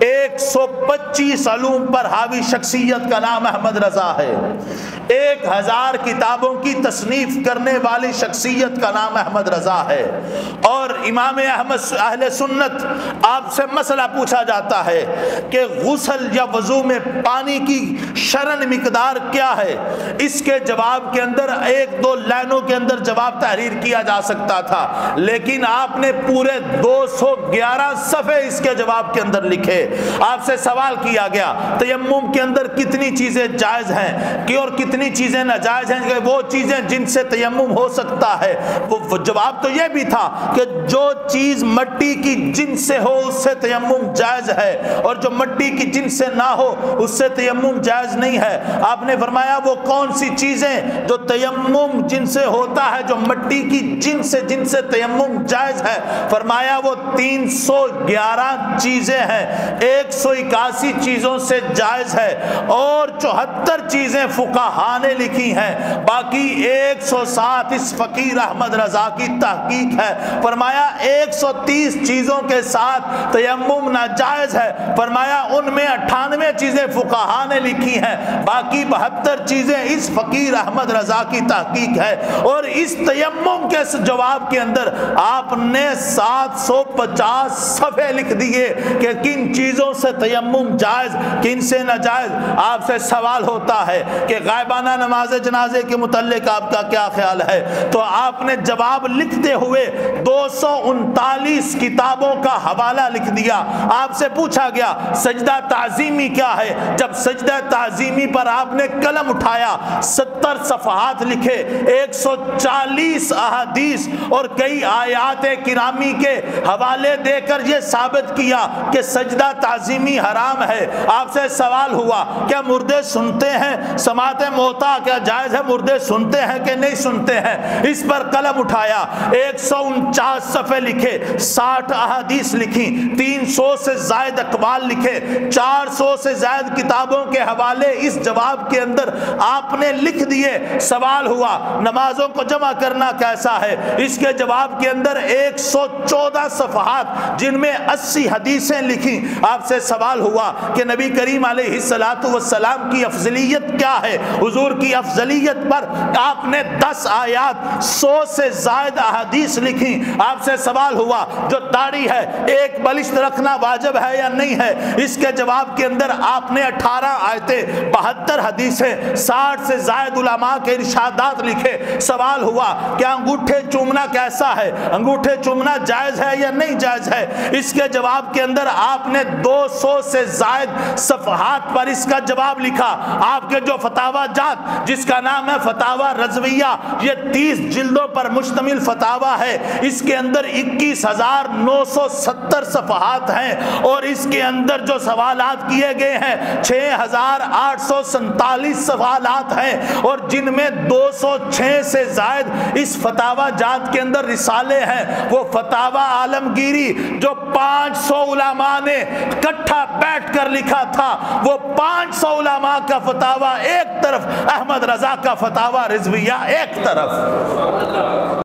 125 علوم پر حاوی شخصیت کا نام احمد رضا ہے، 1000 کتابوں کی تصنیف کرنے والی شخصیت کا نام احمد رضا ہے۔ اور امام احمد اہل سنت، آپ سے مسئلہ پوچھا جاتا ہے کہ غسل یا وضو میں پانی کی شرن مقدار کیا ہے، اس کے جواب کے اندر 1-2 لائنوں کے اندر جواب تحریر کیا جا سکتا تھا، لیکن آپ نے پورے 211 صفحے اس کے جواب کے اندر لکھے۔ آپ سے سوال کیا گیا تیمم کے اندر کتنی چیزیں جائز ہیں کہ اور کتنی چیزیں ناجائز ہیں، کہ وہ چیزیں جن سے تیمم ہو سکتا ہے، وہ جواب تو یہ بھی تھا کہ جو چیز مٹی کی جن سے ہو اس سے تیمم جائز ہے، اور جو مٹی کی جن سے نہ ہو اس سے تیمم جائز نہیں ہے۔ آپ نے فرمایا وہ کون سی چیزیں جو تیمم جن سے ہوتا ہے، جو مٹی کی جن سے تیمم جائز ہے؟ فرمایا وہ 311 چیزیں ہیں، 181 چیزوں سے جائز ہے، اور 74 چیزیں فقہا نے لکھی ہیں، باقی 107 اس فقیر احمد رضا کی تحقیق ہے۔ فرمایا 130 چیزوں کے ساتھ تیمم ناجائز ہے، فرمایا ان میں 98 چیزیں فقہا نے لکھی ہیں، باقی 72 چیزیں اس فقیر احمد رضا کی تحقیق ہے۔ اور اس تیمم کے جواب کے اندر آپ نے 750 صفحے لکھ دیے کہ کن چیزوں سے تیمم جائز، کن سے ناجائز۔ آپ سے سوال ہوتا ہے کہ غائبانہ نماز جنازے کے متعلق آپ کا کیا خیال ہے؟ تو آپ نے جواب لکھتے ہوئے 239 کتابوں کا حوالہ لکھ دیا۔ آپ سے پوچھا گیا سجدہ تعظیمی کیا ہے، جب سجدہ تعظیمی پر آپ نے قلم اٹھایا 70 صفحات لکھے، 140 احادیث اور کئی آیات کرامی کے حوالے دے کر یہ ثابت کیا کہ سجدہ تعظیمی حرام ہے۔ آپ سے سوال ہوا کیا مردے سنتے ہیں؟ سماعت موتیٰ کیا جائز ہے؟ مردے سنتے ہیں کہ نہیں سنتے ہیں؟ اس پر قلم اٹھایا، 149 صفحے لکھے، 60 احادیث لکھی، 300 سے زائد اقوال لکھے، 400 سے زائد کتابوں کے حوالے اس جواب کے اندر آپ نے لکھ دیے۔ سوال ہوا نمازوں کو جمع کرنا کیسا ہے؟ اس کے جواب کے اندر 114 صفحات جن میں 80 حدیثیں لکھی۔ آپ سے سوال ہوا کہ نبی کریم علیہ السلام کی افضلیت کیا ہے؟ حضور کی افضلیت پر آپ نے 10 آیات، 100 سے زائد احادیث لکھی۔ آپ سے سوال ہوا جو داڑھی ہے ایک بلشت رکھنا واجب ہے یا نہیں ہے؟ اس کے جواب کے اندر آپ نے 18 آیتیں، 72 حدیثیں، 60 سے زائد علماء کے ارشادات لکھے۔ سوال ہوا کیا انگوٹھے چومنا کیسا ہے؟ انگوٹھے چومنا جائز ہے یا نہیں جائز ہے؟ اس کے جواب کے اندر آپ نے 200 سے زائد صفحات پر اس کا جواب لکھا۔ آپ کے جو فتاوی جات جس کا نام ہے فتاوی رضویہ، یہ 30 جلدوں پر مشتمل فتاوی ہے، اس کے اندر 21,970 صفحات ہیں، اور اس کے اندر جو سوالات کیے گئے ہیں 6,847 سوالات ہیں، اور جن میں 206 سے زائد اس فتاوی جات کے اندر رسالے ہیں۔ وہ فتاوی عالمگیری جو 500 علماء نے اکٹھا بیٹھ کر لکھا تھا، وہ 500 علماء کا فتاوی ایک طرف، احمد رضا کا فتاوی رضویہ ایک طرف۔